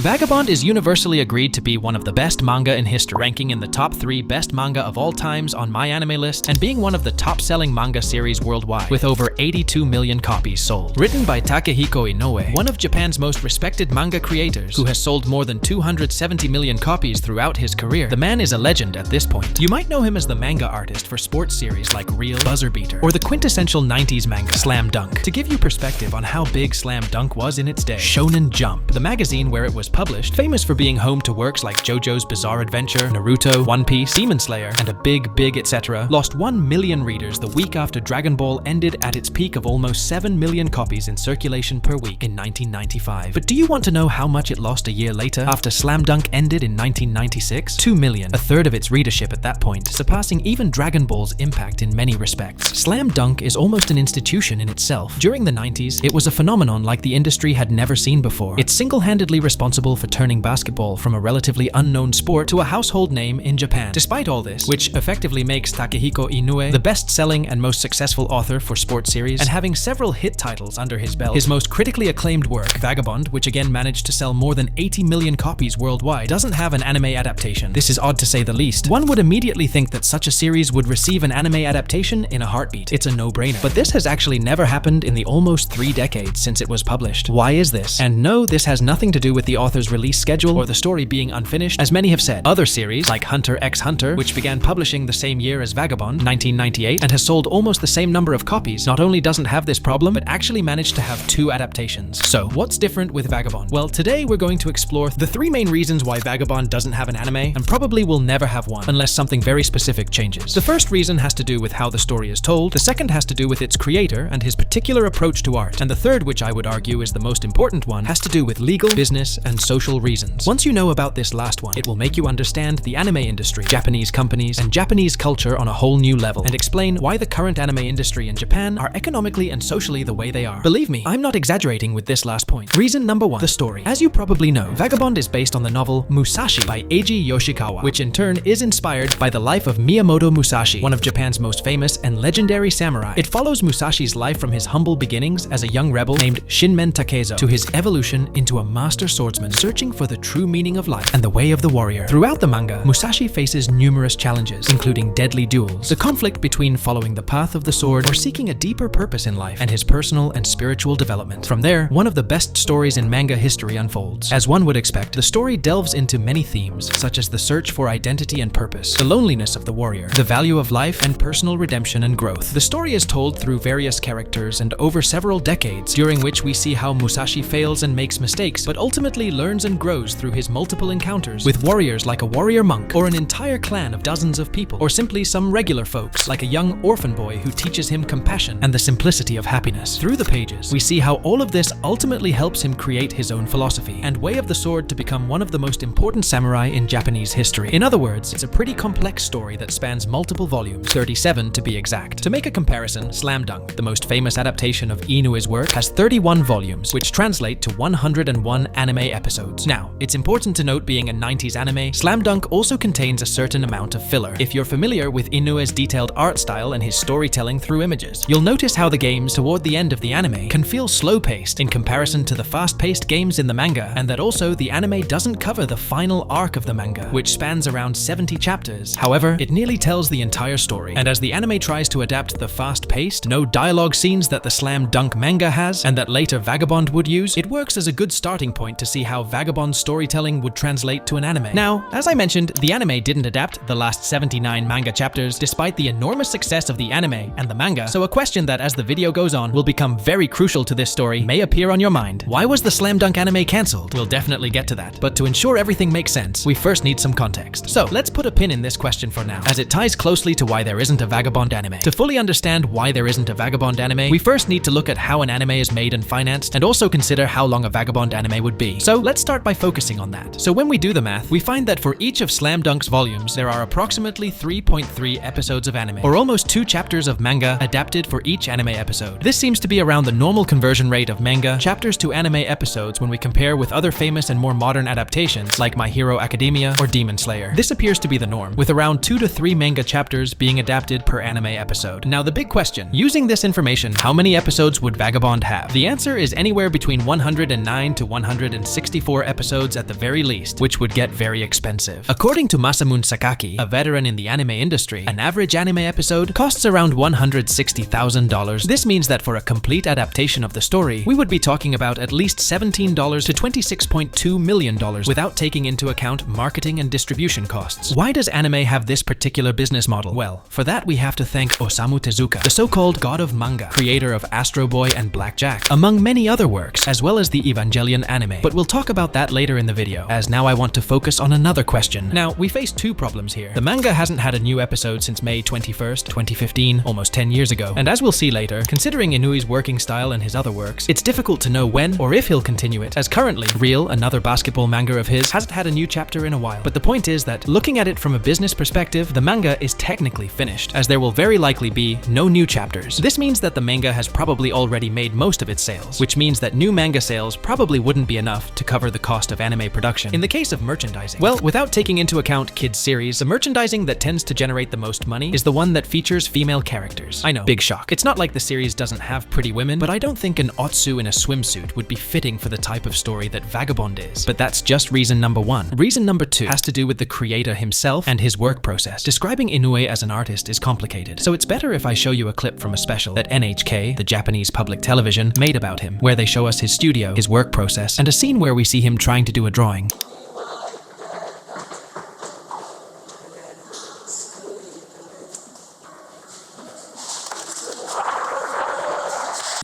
Vagabond is universally agreed to be one of the best manga in history, ranking in the top 3 best manga of all times on My Anime List, and being one of the top-selling manga series worldwide, with over 82 million copies sold. Written by Takehiko Inoue, one of Japan's most respected manga creators, who has sold more than 270 million copies throughout his career, the man is a legend at this point. You might know him as the manga artist for sports series like Real, Buzzer Beater, or the quintessential 90s manga, Slam Dunk. To give you perspective on how big Slam Dunk was in its day, Shonen Jump, the magazine where it was published, famous for being home to works like JoJo's Bizarre Adventure, Naruto, One Piece, Demon Slayer, and a big etc., lost 1 million readers the week after Dragon Ball ended at its peak of almost 7 million copies in circulation per week in 1995. But do you want to know how much it lost a year later, after Slam Dunk ended in 1996? 2 million, a third of its readership at that point, surpassing even Dragon Ball's impact in many respects. Slam Dunk is almost an institution in itself. During the 90s, it was a phenomenon like the industry had never seen before. It's single-handedly responsible for turning basketball from a relatively unknown sport to a household name in Japan. Despite all this, which effectively makes Takehiko Inoue the best-selling and most successful author for sports series, and having several hit titles under his belt, his most critically acclaimed work, Vagabond, which again managed to sell more than 80 million copies worldwide, doesn't have an anime adaptation. This is odd to say the least. One would immediately think that such a series would receive an anime adaptation in a heartbeat. It's a no-brainer. But this has actually never happened in the almost 3 decades since it was published. Why is this? And no, this has nothing to do with the author's release schedule or the story being unfinished, as many have said. Other series, like Hunter x Hunter, which began publishing the same year as Vagabond, 1998, and has sold almost the same number of copies, not only doesn't have this problem, but actually managed to have 2 adaptations. So, what's different with Vagabond? Well, today we're going to explore the 3 main reasons why Vagabond doesn't have an anime, and probably will never have one, unless something very specific changes. The first reason has to do with how the story is told, the second has to do with its creator and his particular approach to art, and the third, which I would argue is the most important one, has to do with legal, business, and social reasons. Once you know about this last one, it will make you understand the anime industry, Japanese companies, and Japanese culture on a whole new level, and explain why the current anime industry in Japan are economically and socially the way they are. Believe me, I'm not exaggerating with this last point. Reason number 1, the story. As you probably know, Vagabond is based on the novel Musashi by Eiji Yoshikawa, which in turn is inspired by the life of Miyamoto Musashi, one of Japan's most famous and legendary samurai. It follows Musashi's life from his humble beginnings as a young rebel named Shinmen Takezo to his evolution into a master swordsman searching for the true meaning of life and the way of the warrior. Throughout the manga, Musashi faces numerous challenges, including deadly duels, the conflict between following the path of the sword or seeking a deeper purpose in life, and his personal and spiritual development. From there, one of the best stories in manga history unfolds. As one would expect, the story delves into many themes, such as the search for identity and purpose, the loneliness of the warrior, the value of life, and personal redemption and growth. The story is told through various characters and over several decades, during which we see how Musashi fails and makes mistakes, but ultimately learns and grows through his multiple encounters with warriors like a warrior monk, or an entire clan of dozens of people, or simply some regular folks, like a young orphan boy who teaches him compassion and the simplicity of happiness. Through the pages, we see how all of this ultimately helps him create his own philosophy and way of the sword to become one of the most important samurai in Japanese history. In other words, it's a pretty complex story that spans multiple volumes, 37 to be exact. To make a comparison, Slam Dunk, the most famous adaptation of Inoue's work, has 31 volumes, which translate to 101 anime episodes. Now, it's important to note, being a 90s anime, Slam Dunk also contains a certain amount of filler. If you're familiar with Inoue's detailed art style and his storytelling through images, you'll notice how the games toward the end of the anime can feel slow-paced in comparison to the fast-paced games in the manga, and that also the anime doesn't cover the final arc of the manga, which spans around 70 chapters. However, it nearly tells the entire story, and as the anime tries to adapt the fast-paced, no dialogue scenes that the Slam Dunk manga has, and that later Vagabond would use, it works as a good starting point to see how Vagabond's storytelling would translate to an anime. Now, as I mentioned, the anime didn't adapt the last 79 manga chapters, despite the enormous success of the anime and the manga, so a question that, as the video goes on, will become very crucial to this story may appear on your mind. Why was the Slam Dunk anime cancelled? We'll definitely get to that, but to ensure everything makes sense, we first need some context. So, let's put a pin in this question for now, as it ties closely to why there isn't a Vagabond anime. To fully understand why there isn't a Vagabond anime, we first need to look at how an anime is made and financed, and also consider how long a Vagabond anime would be. So, let's start by focusing on that. So when we do the math, we find that for each of Slam Dunk's volumes, there are approximately 3.3 episodes of anime, or almost 2 chapters of manga adapted for each anime episode. This seems to be around the normal conversion rate of manga chapters to anime episodes when we compare with other famous and more modern adaptations like My Hero Academia or Demon Slayer. This appears to be the norm, with around 2 to 3 manga chapters being adapted per anime episode. Now the big question, using this information, how many episodes would Vagabond have? The answer is anywhere between 109 to 160 64 episodes at the very least, which would get very expensive. According to Masamune Sakaki, a veteran in the anime industry, an average anime episode costs around $160,000. This means that for a complete adaptation of the story, we would be talking about at least $17 to $26.2 million without taking into account marketing and distribution costs. Why does anime have this particular business model? Well, for that we have to thank Osamu Tezuka, the so-called god of manga, creator of Astro Boy and Black Jack, among many other works, as well as the Evangelion anime. But we'll talk about that later in the video, as now I want to focus on another question. Now, we face two problems here. The manga hasn't had a new episode since May 21st, 2015, almost 10 years ago. And as we'll see later, considering Inoue's working style and his other works, it's difficult to know when or if he'll continue it, as currently, Real, another basketball manga of his, hasn't had a new chapter in a while. But the point is that, looking at it from a business perspective, the manga is technically finished, as there will very likely be no new chapters. This means that the manga has probably already made most of its sales, which means that new manga sales probably wouldn't be enough to cover the cost of anime production. In the case of merchandising, well, without taking into account kids' series, the merchandising that tends to generate the most money is the one that features female characters. I know, big shock. It's not like the series doesn't have pretty women, but I don't think an Otsu in a swimsuit would be fitting for the type of story that Vagabond is. But that's just reason number one. Reason number two has to do with the creator himself and his work process. Describing Inoue as an artist is complicated, so it's better if I show you a clip from a special that NHK, the Japanese public television, made about him, where they show us his studio, his work process, and a scene where we see him trying to do a drawing.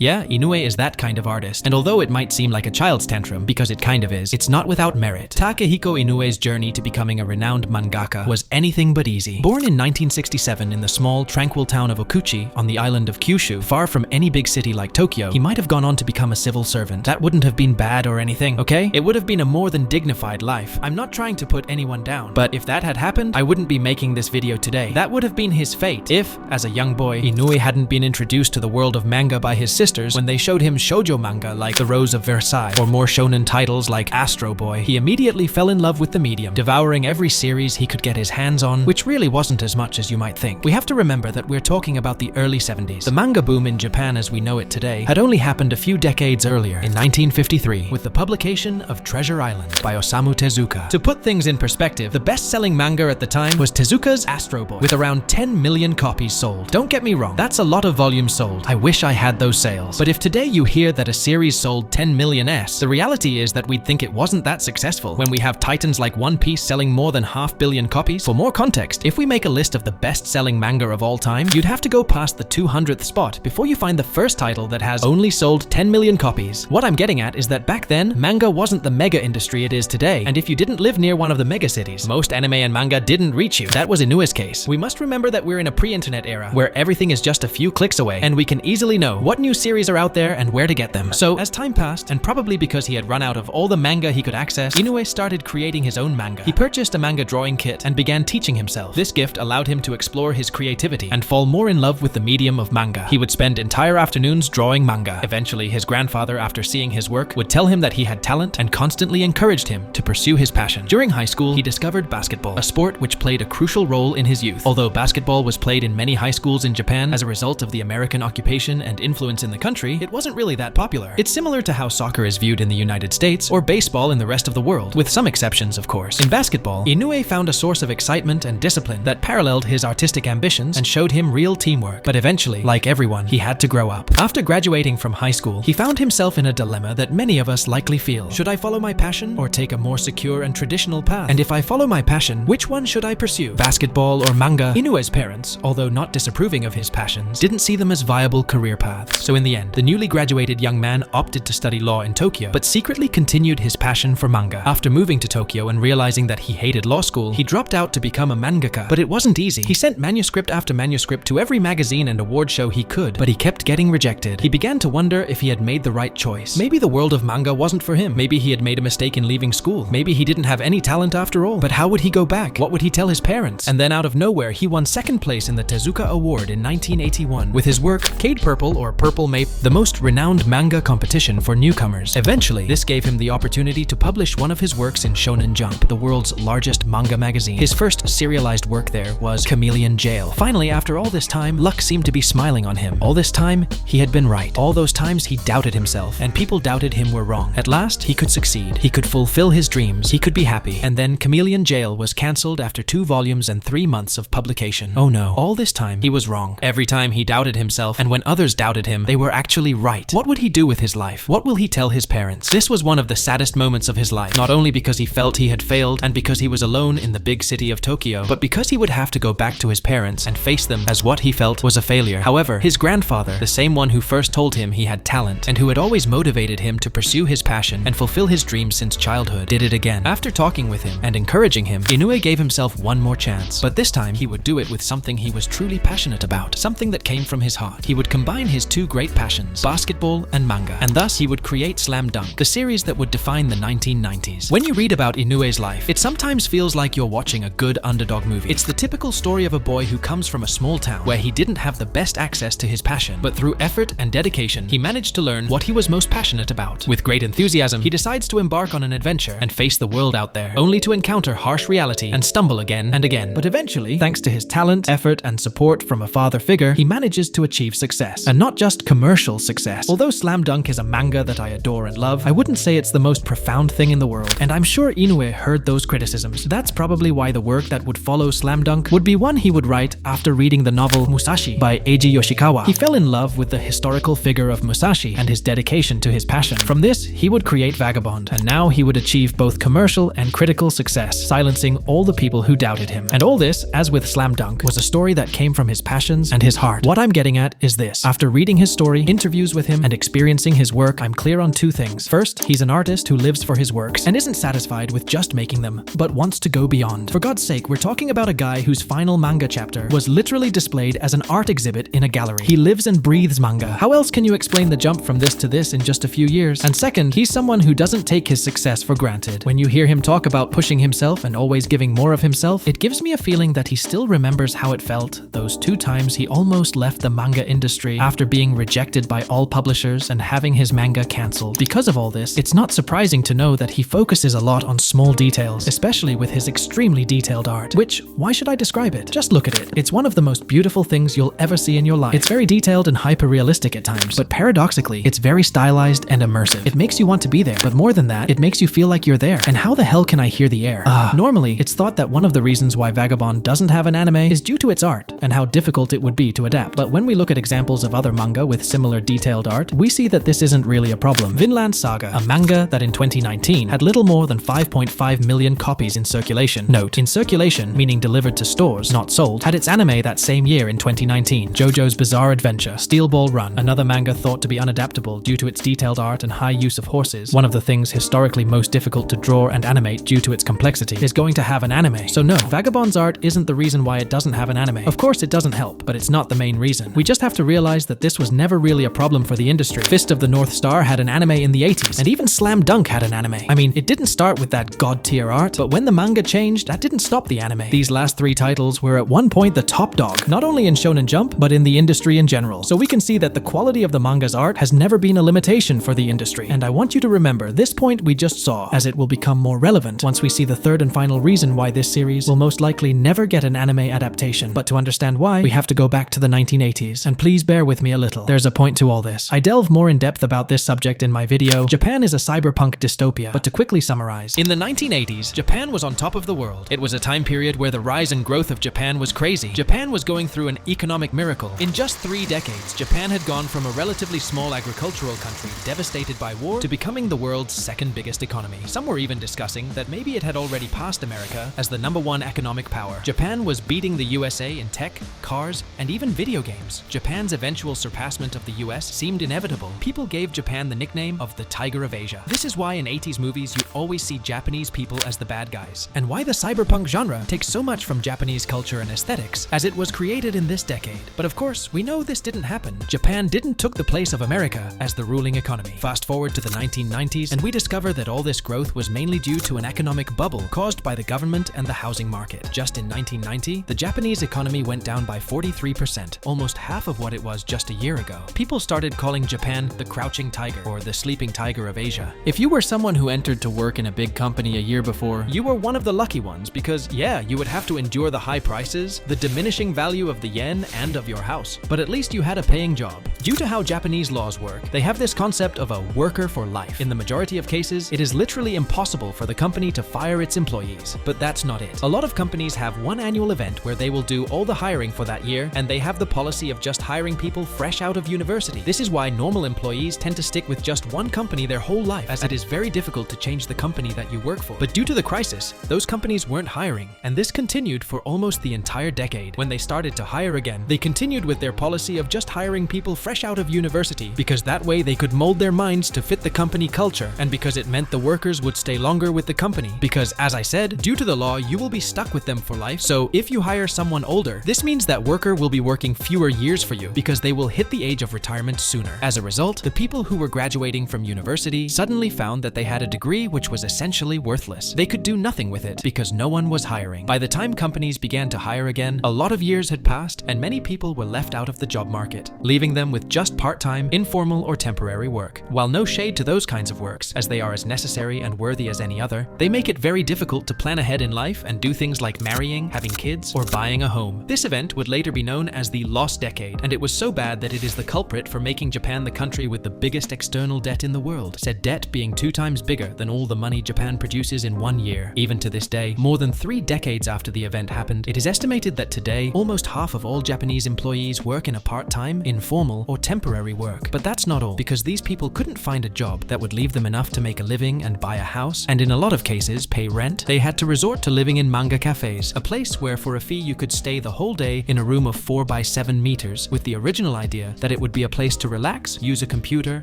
Yeah, Inoue is that kind of artist, and although it might seem like a child's tantrum, because it kind of is, it's not without merit. Takehiko Inoue's journey to becoming a renowned mangaka was anything but easy. Born in 1967 in the small, tranquil town of Okuchi on the island of Kyushu, far from any big city like Tokyo, he might have gone on to become a civil servant. That wouldn't have been bad or anything, okay? It would have been a more than dignified life. I'm not trying to put anyone down, but if that had happened, I wouldn't be making this video today. That would have been his fate if, as a young boy, Inoue hadn't been introduced to the world of manga by his sister when they showed him shoujo manga like The Rose of Versailles, or more shonen titles like Astro Boy. He immediately fell in love with the medium, devouring every series he could get his hands on, which really wasn't as much as you might think. We have to remember that we're talking about the early 70s. The manga boom in Japan as we know it today had only happened a few decades earlier, in 1953, with the publication of Treasure Island by Osamu Tezuka. To put things in perspective, the best-selling manga at the time was Tezuka's Astro Boy, with around 10 million copies sold. Don't get me wrong, that's a lot of volumes sold. I wish I had those sales. But if today you hear that a series sold 10 million S, the reality is that we'd think it wasn't that successful when we have titans like One Piece selling more than 500 million copies. For more context, if we make a list of the best-selling manga of all time, you'd have to go past the 200th spot before you find the first title that has only sold 10 million copies. What I'm getting at is that back then, manga wasn't the mega industry it is today, and if you didn't live near one of the mega cities, most anime and manga didn't reach you. That was Inoue's case. We must remember that we're in a pre-internet era, where everything is just a few clicks away, and we can easily know what new series are out there and where to get them. So, as time passed, and probably because he had run out of all the manga he could access, Inoue started creating his own manga. He purchased a manga drawing kit and began teaching himself. This gift allowed him to explore his creativity and fall more in love with the medium of manga. He would spend entire afternoons drawing manga. Eventually, his grandfather, after seeing his work, would tell him that he had talent and constantly encouraged him to pursue his passion. During high school, he discovered basketball, a sport which played a crucial role in his youth. Although basketball was played in many high schools in Japan as a result of the American occupation and influence in the country, it wasn't really that popular. It's similar to how soccer is viewed in the United States or baseball in the rest of the world, with some exceptions, of course. In basketball, Inoue found a source of excitement and discipline that paralleled his artistic ambitions and showed him real teamwork. But eventually, like everyone, he had to grow up. After graduating from high school, he found himself in a dilemma that many of us likely feel. Should I follow my passion or take a more secure and traditional path? And if I follow my passion, which one should I pursue? Basketball or manga? Inoue's parents, although not disapproving of his passions, didn't see them as viable career paths. So in the end, the newly graduated young man opted to study law in Tokyo, but secretly continued his passion for manga. After moving to Tokyo and realizing that he hated law school, he dropped out to become a mangaka. But it wasn't easy. He sent manuscript after manuscript to every magazine and award show he could, but he kept getting rejected. He began to wonder if he had made the right choice. Maybe the world of manga wasn't for him. Maybe he had made a mistake in leaving school. Maybe he didn't have any talent after all. But how would he go back? What would he tell his parents? And then out of nowhere, he won second place in the Tezuka Award in 1981 with his work Cade Purple or Purple Maple, the most renowned manga competition for newcomers. Eventually, this gave him the opportunity to publish one of his works in Shonen Jump, the world's largest manga magazine. His first serialized work there was Chameleon Jail. Finally, after all this time, luck seemed to be smiling on him. All this time, he had been right. All those times he doubted himself, and people doubted him were wrong. At last, he could succeed. He could fulfill his dreams. He could be happy. And then Chameleon Jail was cancelled after 2 volumes and 3 months of publication. Oh no. All this time, he was wrong. Every time he doubted himself, and when others doubted him, they were actually right. What would he do with his life? What will he tell his parents? This was one of the saddest moments of his life, not only because he felt he had failed and because he was alone in the big city of Tokyo, but because he would have to go back to his parents and face them as what he felt was a failure. However, his grandfather, the same one who first told him he had talent and who had always motivated him to pursue his passion and fulfill his dreams since childhood, did it again. After talking with him and encouraging him, Inoue gave himself one more chance. But this time, he would do it with something he was truly passionate about, something that came from his heart. He would combine his 2 great passions, basketball and manga, and thus he would create Slam Dunk, the series that would define the 1990s. When you read about Inoue's life, it sometimes feels like you're watching a good underdog movie. It's the typical story of a boy who comes from a small town where he didn't have the best access to his passion, but through effort and dedication, he managed to learn what he was most passionate about. With great enthusiasm, he decides to embark on an adventure and face the world out there, only to encounter harsh reality and stumble again and again. But eventually, thanks to his talent, effort, and support from a father figure, he manages to achieve success. And not just commercial success. Although Slam Dunk is a manga that I adore and love, I wouldn't say it's the most profound thing in the world. And I'm sure Inoue heard those criticisms. That's probably why the work that would follow Slam Dunk would be one he would write after reading the novel Musashi by Eiji Yoshikawa. He fell in love with the historical figure of Musashi and his dedication to his passion. From this, he would create Vagabond, and now he would achieve both commercial and critical success, silencing all the people who doubted him. And all this, as with Slam Dunk, was a story that came from his passions and his heart. What I'm getting at is this. After reading his story, interviews with him, and experiencing his work, I'm clear on 2 things. First, he's an artist who lives for his works and isn't satisfied with just making them, but wants to go beyond. For God's sake, we're talking about a guy whose final manga chapter was literally displayed as an art exhibit in a gallery. He lives and breathes manga. How else can you explain the jump from this to this in just a few years? And second, he's someone who doesn't take his success for granted. When you hear him talk about pushing himself and always giving more of himself, it gives me a feeling that he still remembers how it felt those 2 times he almost left the manga industry after being rejected by all publishers and having his manga cancelled. Because of all this, it's not surprising to know that he focuses a lot on small details, especially with his extremely detailed art. Which, why should I describe it? Just look at it. It's one of the most beautiful things you'll ever see in your life. It's very detailed and hyper-realistic at times, but paradoxically, it's very stylized and immersive. It makes you want to be there, but more than that, it makes you feel like you're there. And how the hell can I hear the air? Normally, it's thought that one of the reasons why Vagabond doesn't have an anime is due to its art and how difficult it would be to adapt. But when we look at examples of other manga with similar detailed art, we see that this isn't really a problem. Vinland Saga, a manga that in 2019 had little more than 5.5 million copies in circulation. Note, in circulation, meaning delivered to stores, not sold, had its anime that same year in 2019. JoJo's Bizarre Adventure, Steel Ball Run, another manga thought to be unadaptable due to its detailed art and high use of horses, one of the things historically most difficult to draw and animate due to its complexity, is going to have an anime. So no, Vagabond's art isn't the reason why it doesn't have an anime. Of course it doesn't help, but it's not the main reason. We just have to realize that this was never really a problem for the industry. Fist of the North Star had an anime in the 80s, and even Slam Dunk had an anime. I mean, it didn't start with that god-tier art, but when the manga changed, that didn't stop the anime. These last 3 titles were at one point the top dog, not only in Shonen Jump, but in the industry in general. So we can see that the quality of the manga's art has never been a limitation for the industry. And I want you to remember this point we just saw, as it will become more relevant once we see the 3rd and final reason why this series will most likely never get an anime adaptation. But to understand why, we have to go back to the 1980s, and please bear with me a little. There's a point to all this. I delve more in depth about this subject in my video, Japan is a cyberpunk dystopia, but to quickly summarize. In the 1980s, Japan was on top of the world. It was a time period where the rise and growth of Japan was crazy. Japan was going through an economic miracle. In just 3 decades, Japan had gone from a relatively small agricultural country devastated by war to becoming the world's 2nd biggest economy. Some were even discussing that maybe it had already passed America as the #1 economic power. Japan was beating the USA in tech, cars, and even video games. Japan's eventual surpassment of the US seemed inevitable. People gave Japan the nickname of the Tiger of Asia. This is why in 80s movies you always see Japanese people as the bad guys, and why the cyberpunk genre takes so much from Japanese culture and aesthetics, as it was created in this decade. But of course, we know this didn't happen. Japan didn't took the place of America as the ruling economy. Fast forward to the 1990s, and we discover that all this growth was mainly due to an economic bubble caused by the government and the housing market. Just in 1990, the Japanese economy went down by 43%, almost half of what it was just a year ago. Tokyo. People started calling Japan the crouching tiger or the sleeping tiger of Asia. If you were someone who entered to work in a big company a year before, you were one of the lucky ones because, yeah, you would have to endure the high prices, the diminishing value of the yen, and of your house. But at least you had a paying job. Due to how Japanese laws work, they have this concept of a worker for life. In the majority of cases, it is literally impossible for the company to fire its employees. But that's not it. A lot of companies have one annual event where they will do all the hiring for that year, and they have the policy of just hiring people fresh out of university. This is why normal employees tend to stick with just one company their whole life, as it is very difficult to change the company that you work for. But due to the crisis, those companies weren't hiring, and this continued for almost the entire decade. When they started to hire again, they continued with their policy of just hiring people fresh out of university, because that way they could mold their minds to fit the company culture, and because it meant the workers would stay longer with the company. Because, as I said, due to the law, you will be stuck with them for life. So if you hire someone older, this means that worker will be working fewer years for you because they will hit the age of retirement sooner. As a result, the people who were graduating from university suddenly found that they had a degree which was essentially worthless. They could do nothing with it because no one was hiring. By the time companies began to hire again, a lot of years had passed and many people were left out of the job market, leaving them with just part-time, informal, or temporary work. While no shade to those kinds of works, as they are as necessary and worthy as any other, they make it very difficult to plan ahead in life and do things like marrying, having kids, or buying a home. This event would later be known as the Lost Decade, and it was so bad that it is the culprit for making Japan the country with the biggest external debt in the world, said debt being 2 times bigger than all the money Japan produces in 1 year. Even to this day, more than 3 decades after the event happened, it is estimated that today, almost half of all Japanese employees work in a part-time, informal, or temporary work. But that's not all, because these people couldn't find a job that would leave them enough to make a living and buy a house, and in a lot of cases pay rent. They had to resort to living in manga cafes, a place where for a fee you could stay the whole day in a room of 4 by 7 meters, with the original idea that it would be a place to relax, use a computer,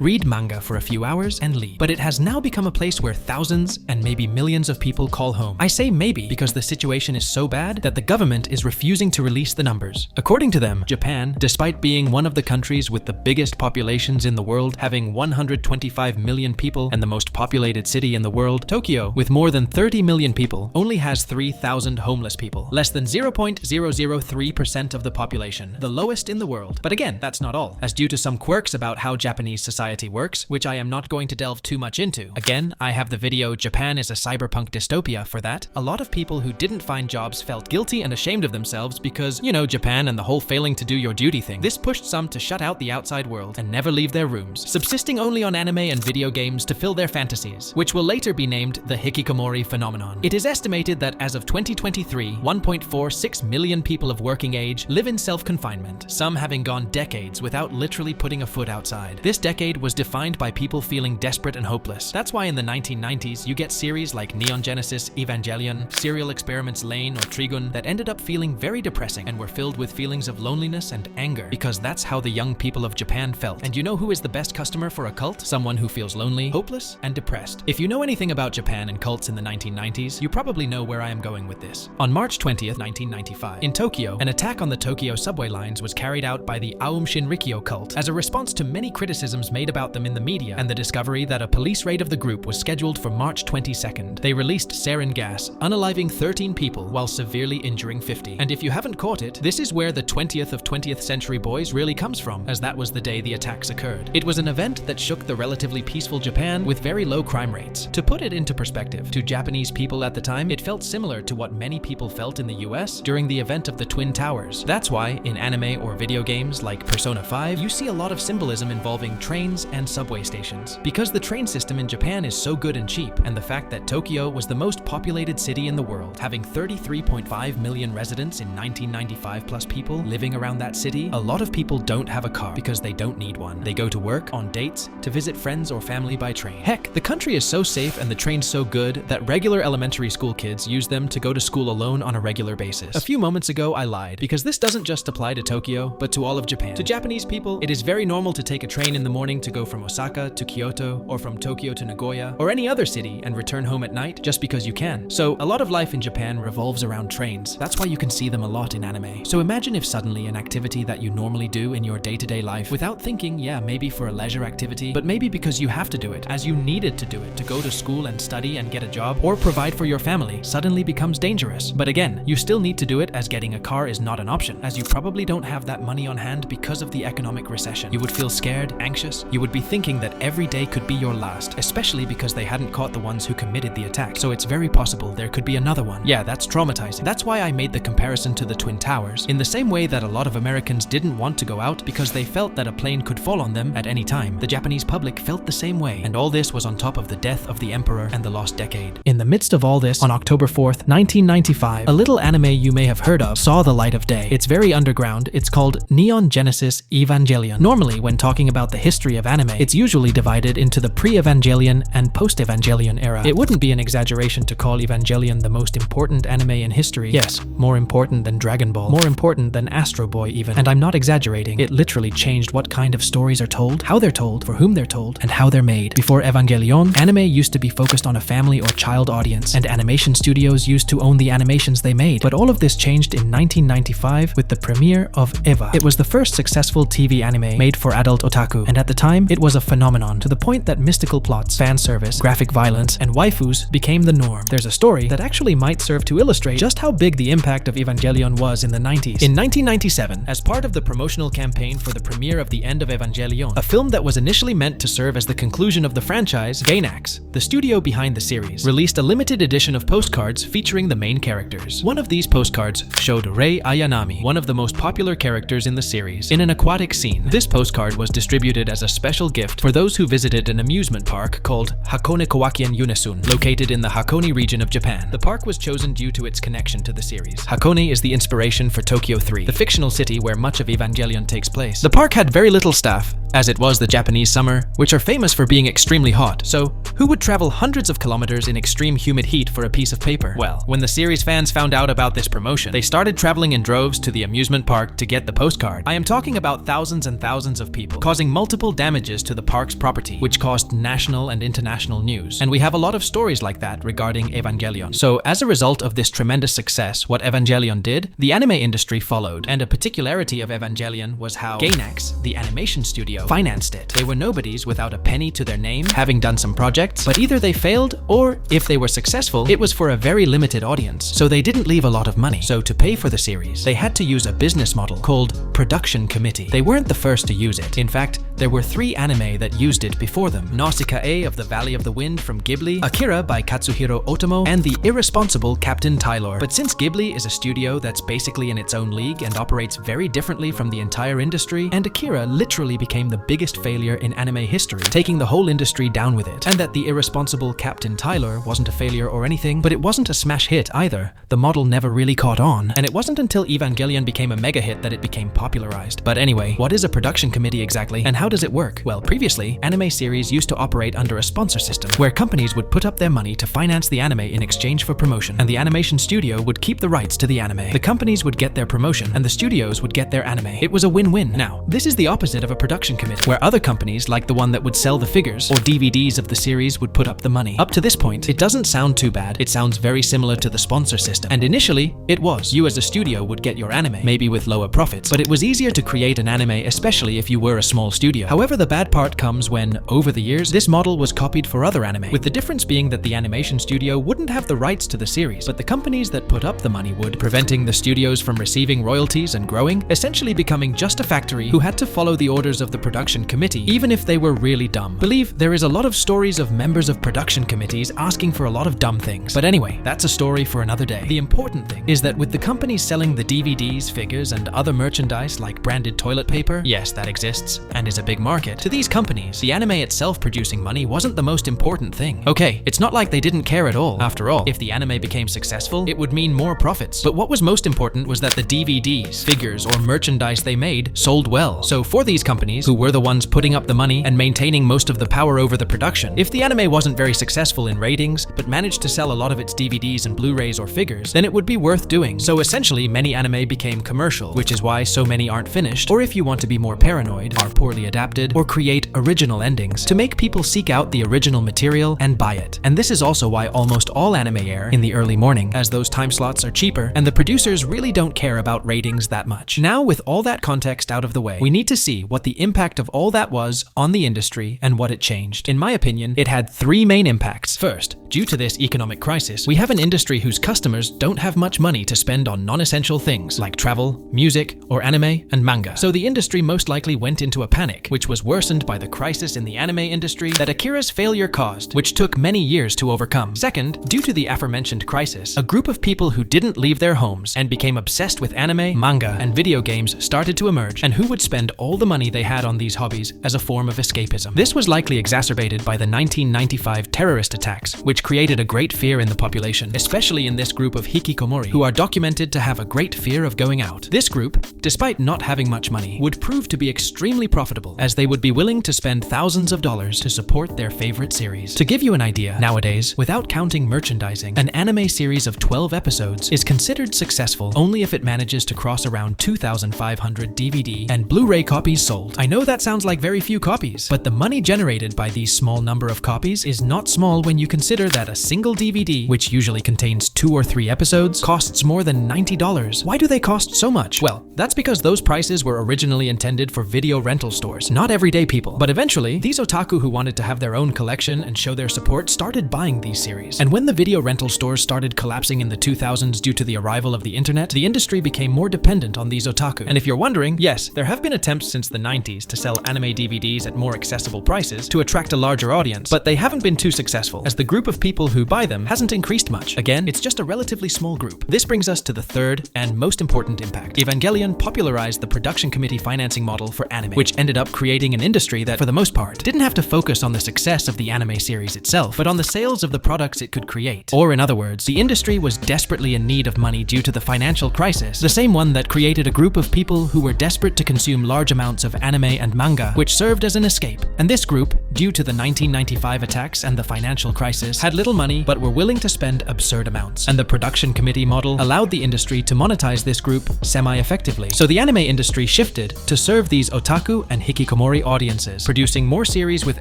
read manga for a few hours, and leave. But it has now become a place where thousands and maybe millions of people call home. I say maybe because the situation is so bad that the government is refusing to release the numbers. According to them, Japan, despite being one of the countries with the biggest populations in the world, having 125 million people, and the most populated city in the world, Tokyo, with more than 30 million people, only has 3,000 homeless people, less than 0.003% of the population, the lowest in the world. But again, that's not all, as due to some quirks about how Japanese society works, which I am not going to delve too much into. Again, I have the video Japan is a cyberpunk dystopia for that. A lot of people who didn't find jobs felt guilty and ashamed of themselves because, you know, Japan and the whole failing to do your duty thing. This pushed some to shut out the outside world and never leave their rooms, subsisting only on anime and video games to fill their fantasies, which will later be named the hikikomori phenomenon. It is estimated that as of 2023, 1.46 million people of working age live in self-confinement, some having gone decades without literally putting a foot outside. This decade was defined by people feeling desperate and hopeless. That's why in the 1990s you get series like Neon Genesis Evangelion, Serial Experiments Lane, or Trigun that ended up feeling very depressing and were filled with feelings of loneliness and anger, because that's how the young people of Japan felt. And you know who is the best customer for a cult? Someone who feels lonely, hopeless, and depressed. If you know anything about Japan and cults in the 1990s, you probably know where I am going with this. On March 20th, 1995, in Tokyo, an attack on the Tokyo subway lines was carried out by the Aum Shinrikyo cult as a response to many criticisms made about them in the media and the discovery that a police raid of the group was scheduled for March 22nd. They released sarin gas, unaliving 13 people while severely injuring 50. And if you haven't caught it, this is where the 20th of 20th century boys really comes from, as that was the day the attacks occurred. It was an event that shook the relatively peaceful Japan with very low crime rates. To put it into perspective, to Japanese people at the time, it felt similar to what many people felt in the US during the event of the Twin Towers. That's why, in anime or video games like Persona 5, you see a lot of symbolism involving trains and subway stations. Because the train system in Japan is so good and cheap, and the fact that Tokyo was the most populated city in the world, having 33.5 million residents in 1995 plus people living around that city, a lot of people don't have a car because they don't need one. They go to work, on dates, to visit friends or family by train. Heck, the country is so safe and the train's so good that regular elementary school kids use them to go to school alone on a regular basis. A few moments ago, I lied, because this doesn't just apply to Tokyo, but to all of Japan. To Japanese people, it is very normal to take a train in the morning to go from Osaka to Kyoto, or from Tokyo to Nagoya, or any other city and return home at night just because you can. So a lot of life in Japan revolves around trains. That's why you can see them a lot in anime. So imagine if suddenly an activity that you normally do in your day-to-day life, without thinking, yeah, maybe for a leisure activity, but maybe because you have to do it, as you needed to do it to go to school and study and get a job, or provide for your family, suddenly becomes dangerous. But again, you still need to do it, as getting a car is not an option, as you probably don't have that money on hand because of the economic economic recession. You would feel scared, anxious. You would be thinking that every day could be your last, especially because they hadn't caught the ones who committed the attack. So it's very possible there could be another one. Yeah, that's traumatizing. That's why I made the comparison to the Twin Towers. In the same way that a lot of Americans didn't want to go out because they felt that a plane could fall on them at any time, the Japanese public felt the same way. And all this was on top of the death of the emperor and the lost decade. In the midst of all this, on October 4th, 1995, a little anime you may have heard of saw the light of day. It's very underground. It's called Neon Genesis Evangelion. Normally, when talking about the history of anime, it's usually divided into the pre-Evangelion and post-Evangelion era. It wouldn't be an exaggeration to call Evangelion the most important anime in history. Yes, more important than Dragon Ball, more important than Astro Boy even. And I'm not exaggerating. It literally changed what kind of stories are told, how they're told, for whom they're told, and how they're made. Before Evangelion, anime used to be focused on a family or child audience, and animation studios used to own the animations they made. But all of this changed in 1995 with the premiere of Eva. It was the first successful TV anime made for adult otaku, and at the time, it was a phenomenon, to the point that mystical plots, fan service, graphic violence, and waifus became the norm. There's a story that actually might serve to illustrate just how big the impact of Evangelion was in the 90s. In 1997, as part of the promotional campaign for the premiere of The End of Evangelion, a film that was initially meant to serve as the conclusion of the franchise, Gainax, the studio behind the series, released a limited edition of postcards featuring the main characters. One of these postcards showed Rei Ayanami, one of the most popular characters in the series, in an aquatic scene. This postcard was distributed as a special gift for those who visited an amusement park called Hakone Kawakien Yunesun, located in the Hakone region of Japan. The park was chosen due to its connection to the series. Hakone is the inspiration for Tokyo 3, the fictional city where much of Evangelion takes place. The park had very little staff, as it was the Japanese summer, which are famous for being extremely hot. So, who would travel hundreds of kilometers in extreme humid heat for a piece of paper? Well, when the series fans found out about this promotion, they started traveling in droves to the amusement park to get the postcard. I am talking about thousands and thousands of people, causing multiple damages to the park's property, which caused national and international news. And we have a lot of stories like that regarding Evangelion. So, as a result of this tremendous success, what Evangelion did, the anime industry followed. And a particularity of Evangelion was how Gainax, the animation studio, financed it. They were nobodies without a penny to their name, having done some projects, but either they failed, or if they were successful, it was for a very limited audience, so they didn't leave a lot of money. So to pay for the series, they had to use a business model called production committee. They weren't the first to use it. In fact, there were 3 anime that used it before them: Nausicaa of the Valley of the Wind from Ghibli, Akira by Katsuhiro Otomo, and the irresponsible Captain Tylor. But since Ghibli is a studio that's basically in its own league and operates very differently from the entire industry, and Akira literally became the biggest failure in anime history, taking the whole industry down with it, and that the irresponsible Captain Tylor wasn't a failure or anything, but it wasn't a smash hit either. The model never really caught on, and it wasn't until Evangelion became a mega hit that it became popularized. But anyway, what is a production committee exactly, and how does it work? Well, previously, anime series used to operate under a sponsor system, where companies would put up their money to finance the anime in exchange for promotion, and the animation studio would keep the rights to the anime. The companies would get their promotion, and the studios would get their anime. It was a win-win. Now, this is the opposite of a production committee, where other companies, like the one that would sell the figures or DVDs of the series, would put up the money. Up to this point, it doesn't sound too bad. It sounds very similar to the sponsor system. And initially, it was. You as a studio would get your anime, maybe with lower profits, but it was easier to create an anime, especially if you were a small studio. However, the bad part comes when, over the years, this model was copied for other anime, with the difference being that the animation studio wouldn't have the rights to the series, but the companies that put up the money would, preventing the studios from receiving royalties and growing, essentially becoming just a factory who had to follow the orders of the production committee, even if they were really dumb. Believe there is a lot of stories of members of production committees asking for a lot of dumb things. But anyway, that's a story for another day. The important thing is that with the companies selling the DVDs, figures, and other merchandise like branded toilet paper, yes, that exists and is a big market, to these companies, the anime itself producing money wasn't the most important thing. Okay, it's not like they didn't care at all. After all, if the anime became successful, it would mean more profits. But what was most important was that the DVDs, figures, or merchandise they made sold well. So for these companies, who were the ones putting up the money and maintaining most of the power over the production, if the anime wasn't very successful in ratings, but managed to sell a lot of its DVDs and Blu-rays or figures, then it would be worth doing. So essentially, many anime became commercial, which is why so many aren't finished, or if you want to be more paranoid, are poorly adapted, or create original endings to make people seek out the original material and buy it. And this is also why almost all anime air in the early morning, as those time slots are cheaper, and the producers really don't care about ratings that much. Now, with all that context out of the way, we need to see what the impact of all that was on the industry and what it changed. In my opinion, it had 3 main impacts. First, due to this economic crisis, we have an industry whose customers don't have much money to spend on non-essential things like travel, music, or anime and manga. So the industry industry most likely went into a panic, which was worsened by the crisis in the anime industry that Akira's failure caused, which took many years to overcome. Second, due to the aforementioned crisis, a group of people who didn't leave their homes and became obsessed with anime, manga, and video games started to emerge, and who would spend all the money they had on these hobbies as a form of escapism. This was likely exacerbated by the 1995 terrorist attacks, which created a great fear in the population, especially in this group of hikikomori, who are documented to have a great fear of going out. This group, despite not having much money, would prove to be extremely profitable, as they would be willing to spend thousands of dollars to support their favorite series. To give you an idea, nowadays, without counting merchandising, an anime series of 12 episodes is considered successful only if it manages to cross around 2,500 DVD and Blu-ray copies sold. I know that sounds like very few copies, but the money generated by these small number of copies is not small when you consider that a single DVD, which usually contains 2 or 3 episodes, costs more than $90. Why do they cost so much? Well, that's because those prices were originally intended for video rental stores, not everyday people. But eventually, these otaku who wanted to have their own collection and show their support started buying these series. And when the video rental stores started collapsing in the 2000s due to the arrival of the internet, the industry became more dependent on these otaku. And if you're wondering, yes, there have been attempts since the 90s to sell anime DVDs at more accessible prices to attract a larger audience, but they haven't been too successful, as the group of people who buy them hasn't increased much. Again, it's just a relatively small group. This brings us to the third and most important impact. Evangelion popularized the production committee financing model for anime, which ended up creating an industry that, for the most part, didn't have to focus on the success of the anime series itself, but on the sales of the products it could create. Or in other words, the industry was desperately in need of money due to the financial crisis, the same one that created a group of people who were desperate to consume large amounts of anime and manga, which served as an escape. And this group, due to the 1995 attacks and the financial crisis, had little money but were willing to spend absurd amounts. And the production committee model allowed the industry to monetize this group semi-effectively. So the anime industry shifted to serve these otaku and hikikomori audiences, producing more series with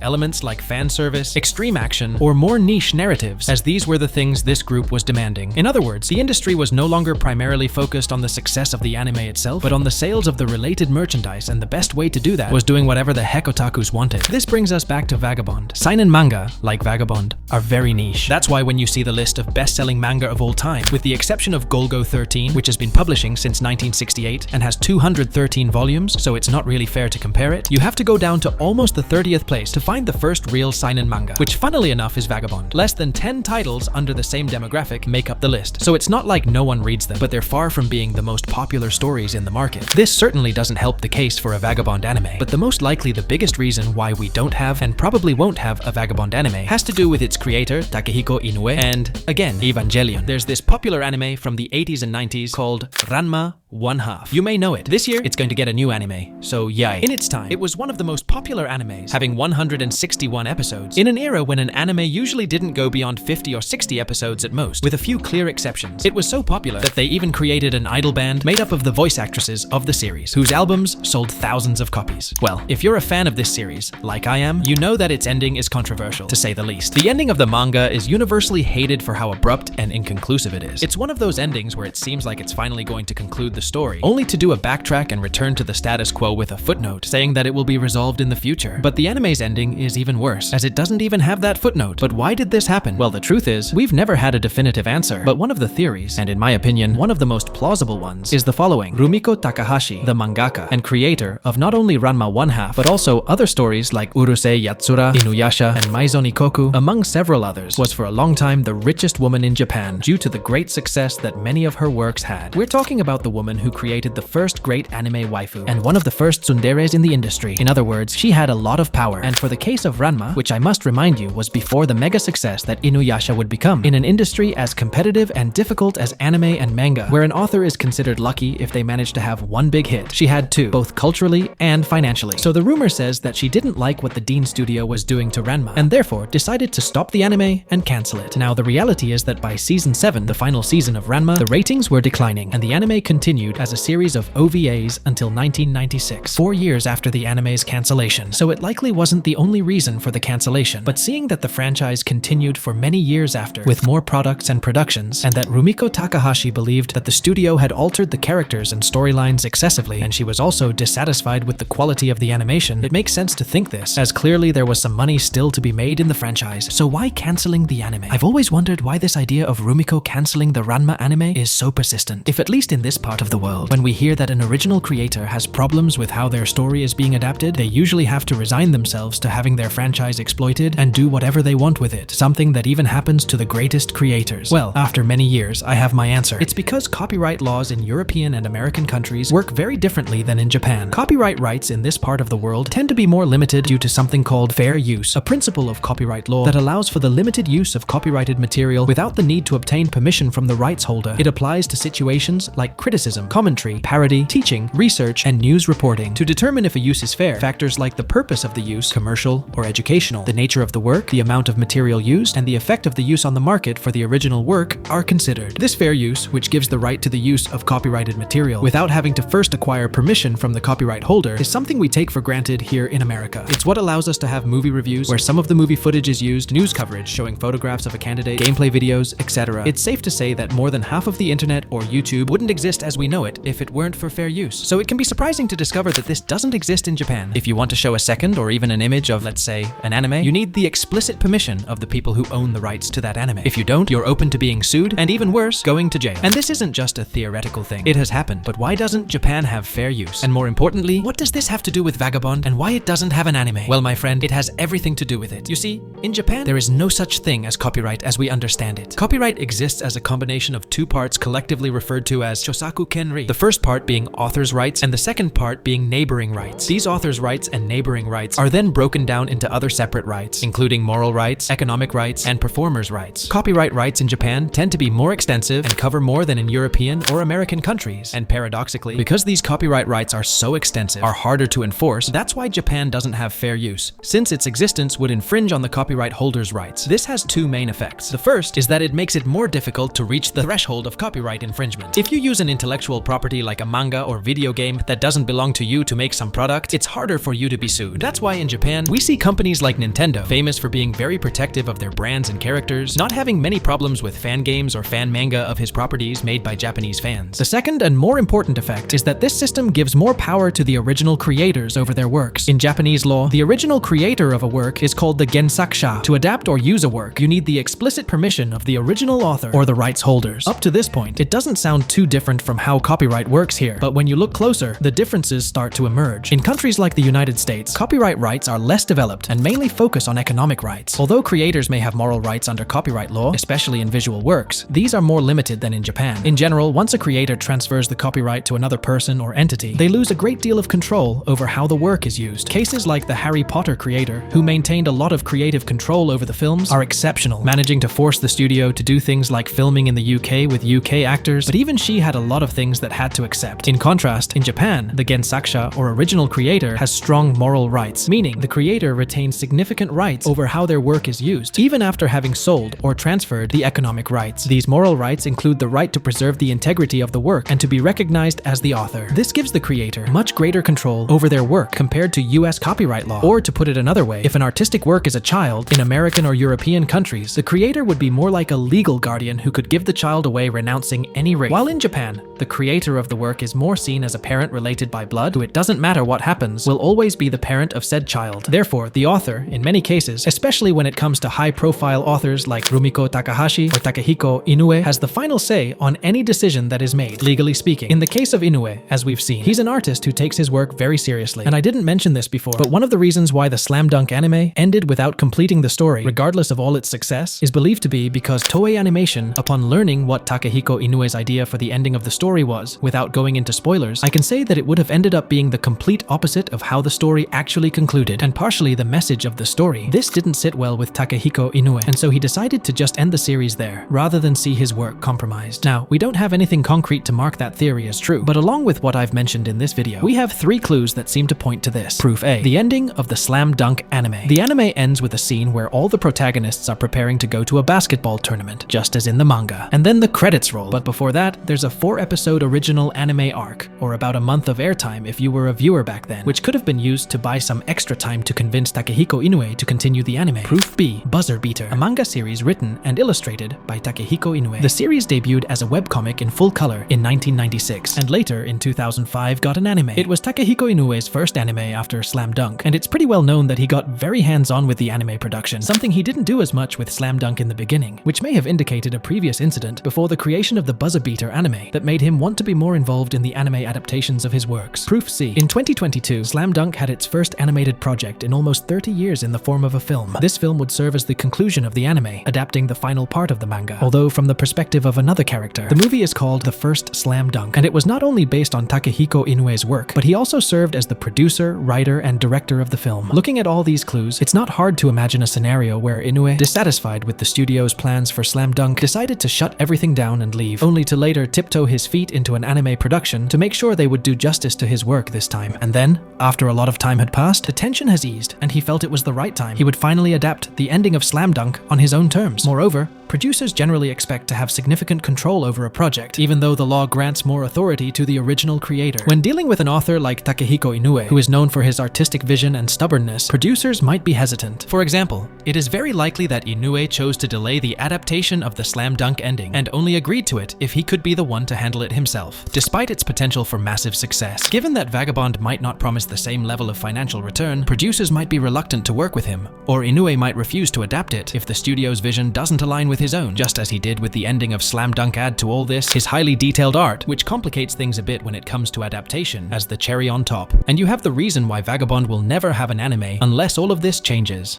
elements like fan service, extreme action, or more niche narratives, as these were the things this group was demanding. In other words, the industry was no longer primarily focused on the success of the anime itself, but on the sales of the related merchandise, and the best way to do that was doing whatever the heck otakus wanted. This brings us back to Vagabond. Seinen manga, like Vagabond, are very niche. That's why when you see the list of best-selling manga of all time, with the exception of Golgo 13, which has been publishing since 1968 and has 213 volumes, so it's not really fair to compare it, you have to go down to almost the 30th place to find the first real seinen manga, which funnily enough is Vagabond. Less than 10 titles under the same demographic make up the list, so it's not like no one reads them, but they're far from being the most popular stories in the market. This certainly doesn't help the case for a Vagabond anime, but the most likely the biggest reason why we don't have, and probably won't have, a Vagabond anime has to do with its creator, Takehiko Inoue, and, again, Evangelion. There's this popular anime from the 80s and 90s called Ranma 1/2. You may know it. This year, it's going to get a new anime, so yay. In its time, it was one of the most popular animes, having 161 episodes, in an era when an anime usually didn't go beyond 50 or 60 episodes at most, with a few clear exceptions. It was so popular that they even created an idol band made up of the voice actresses of the series, whose albums sold thousands of copies. Well, if you're a fan of this series, like I am, you know that its ending is controversial, to say the least. The ending of the manga is universally hated for how abrupt and inconclusive it is. It's one of those endings where it seems like it's finally going to conclude the story, only to do a backtrack and return to the status quo with a footnote saying that it will be resolved in the future. But the anime's ending is even worse, as it doesn't even have that footnote. But why did this happen? Well, the truth is, we've never had a definitive answer, but one of the theories, and in my opinion, one of the most plausible ones, is the following. Rumiko Takahashi, the mangaka and creator of not only Ranma 1/2, but also other stories like Urusei Yatsura, Inuyasha, and Maizou Nikoku, among several others, was for a long time the richest woman in Japan due to the great success that many of her works had. We're talking about the woman who created the first great anime waifu, and one of the first tsunderes in the industry. In other words, she had a lot of power, and for the case of Ranma, which I must remind you was before the mega success that Inuyasha would become, in an industry as competitive and difficult as anime and manga, where an author is considered lucky if they manage to have one big hit, she had two, both culturally and financially. So the rumor says that she didn't like what the Dean Studio was doing to Ranma, and therefore decided to stop the anime and cancel it. Now the reality is that by season 7, the final season of Ranma, the ratings were declining, and the anime continued as a series of OVAs until 1996, 4 years after the anime's cancellation. So it likely wasn't the only reason for the cancellation, but seeing that the franchise continued for many years after, with more products and productions, and that Rumiko Takahashi believed that the studio had altered the characters and storylines excessively, and she was also dissatisfied with the quality of the animation, it makes sense to think this, as clearly there was some money still to be made in the franchise. So why cancelling the anime? I've always wondered why this idea of Rumiko cancelling the Ranma anime is so persistent, if at least in this part of of the world. When we hear that an original creator has problems with how their story is being adapted, they usually have to resign themselves to having their franchise exploited and do whatever they want with it, something that even happens to the greatest creators. Well, after many years, I have my answer. It's because copyright laws in European and American countries work very differently than in Japan. Copyright rights in this part of the world tend to be more limited due to something called fair use, a principle of copyright law that allows for the limited use of copyrighted material without the need to obtain permission from the rights holder. It applies to situations like criticism, commentary, parody, teaching, research, and news reporting. To determine if a use is fair, factors like the purpose of the use, commercial or educational, the nature of the work, the amount of material used, and the effect of the use on the market for the original work are considered. This fair use, which gives the right to the use of copyrighted material without having to first acquire permission from the copyright holder, is something we take for granted here in America. It's what allows us to have movie reviews where some of the movie footage is used, news coverage showing photographs of a candidate, gameplay videos, etc. It's safe to say that more than half of the internet or YouTube wouldn't exist as we know it if it weren't for fair use. So it can be surprising to discover that this doesn't exist in Japan. If you want to show a second or even an image of, let's say, an anime, you need the explicit permission of the people who own the rights to that anime. If you don't, you're open to being sued, and even worse, going to jail. And this isn't just a theoretical thing. It has happened. But why doesn't Japan have fair use? And more importantly, what does this have to do with Vagabond and why it doesn't have an anime? Well, my friend, it has everything to do with it. You see, in Japan, there is no such thing as copyright as we understand it. Copyright exists as a combination of two parts collectively referred to as shosaku kenri, the first part being author's rights and the second part being neighboring rights. These author's rights and neighboring rights are then broken down into other separate rights, including moral rights, economic rights, and performer's rights. Copyright rights in Japan tend to be more extensive and cover more than in European or American countries. And paradoxically, because these copyright rights are so extensive, are harder to enforce, that's why Japan doesn't have fair use, since its existence would infringe on the copyright holder's rights. This has two main effects. The first is that it makes it more difficult to reach the threshold of copyright infringement. If you use an intellectual property like a manga or video game that doesn't belong to you to make some product, it's harder for you to be sued. That's why in Japan, we see companies like Nintendo, famous for being very protective of their brands and characters, not having many problems with fan games or fan manga of his properties made by Japanese fans. The second and more important effect is that this system gives more power to the original creators over their works. In Japanese law, the original creator of a work is called the gensakusha. To adapt or use a work, you need the explicit permission of the original author or the rights holders. Up to this point, it doesn't sound too different from how copyright works here, but when you look closer, the differences start to emerge. In countries like the United States, copyright rights are less developed and mainly focus on economic rights. Although creators may have moral rights under copyright law, especially in visual works, these are more limited than in Japan. In general, once a creator transfers the copyright to another person or entity, they lose a great deal of control over how the work is used. Cases like the Harry Potter creator, who maintained a lot of creative control over the films, are exceptional, managing to force the studio to do things like filming in the UK with UK actors, but even she had a lot of things that had to accept. In contrast, in Japan, the gensakusha or original creator has strong moral rights, meaning the creator retains significant rights over how their work is used, even after having sold or transferred the economic rights. These moral rights include the right to preserve the integrity of the work and to be recognized as the author. This gives the creator much greater control over their work compared to US copyright law. Or to put it another way, if an artistic work is a child in American or European countries, the creator would be more like a legal guardian who could give the child away renouncing any rape. While in Japan, the creator of the work is more seen as a parent related by blood, who it doesn't matter what happens, will always be the parent of said child. Therefore, the author, in many cases, especially when it comes to high-profile authors like Rumiko Takahashi or Takehiko Inoue, has the final say on any decision that is made, legally speaking. In the case of Inoue, as we've seen, he's an artist who takes his work very seriously. And I didn't mention this before, but one of the reasons why the Slam Dunk anime ended without completing the story, regardless of all its success, is believed to be because Toei Animation, upon learning what Takehiko Inoue's idea for the ending of the story was, without going into spoilers, I can say that it would have ended up being the complete opposite of how the story actually concluded, and partially the message of the story. This didn't sit well with Takehiko Inoue, and so he decided to just end the series there, rather than see his work compromised. Now, we don't have anything concrete to mark that theory as true, but along with what I've mentioned in this video, we have 3 clues that seem to point to this. Proof A: the ending of the Slam Dunk anime. The anime ends with a scene where all the protagonists are preparing to go to a basketball tournament, just as in the manga. And then the credits roll, but before that, there's a 4-episode original anime arc, or about a month of airtime if you were a viewer back then, which could have been used to buy some extra time to convince Takehiko Inoue to continue the anime. Proof B: Buzzer Beater, a manga series written and illustrated by Takehiko Inoue. The series debuted as a webcomic in full color in 1996, and later in 2005 got an anime. It was Takehiko Inoue's first anime after Slam Dunk, and it's pretty well known that he got very hands-on with the anime production, something he didn't do as much with Slam Dunk in the beginning, which may have indicated a previous incident before the creation of the Buzzer Beater anime that made him him want to be more involved in the anime adaptations of his works. Proof C. In 2022, Slam Dunk had its first animated project in almost 30 years in the form of a film. This film would serve as the conclusion of the anime, adapting the final part of the manga, although from the perspective of another character. The movie is called The First Slam Dunk, and it was not only based on Takehiko Inoue's work, but he also served as the producer, writer, and director of the film. Looking at all these clues, it's not hard to imagine a scenario where Inoue, dissatisfied with the studio's plans for Slam Dunk, decided to shut everything down and leave, only to later tiptoe his feet into an anime production to make sure they would do justice to his work this time. And then, after a lot of time had passed, the tension has eased, and he felt it was the right time. He would finally adapt the ending of Slam Dunk on his own terms. Moreover, producers generally expect to have significant control over a project, even though the law grants more authority to the original creator. When dealing with an author like Takehiko Inoue, who is known for his artistic vision and stubbornness, producers might be hesitant. For example, it is very likely that Inoue chose to delay the adaptation of the Slam Dunk ending, and only agreed to it if he could be the one to handle it himself, despite its potential for massive success. Given that Vagabond might not promise the same level of financial return, producers might be reluctant to work with him, or Inoue might refuse to adapt it if the studio's vision doesn't align with his own, just as he did with the ending of Slam Dunk. Add to all this his highly detailed art, which complicates things a bit when it comes to adaptation, as the cherry on top. And you have the reason why Vagabond will never have an anime unless all of this changes.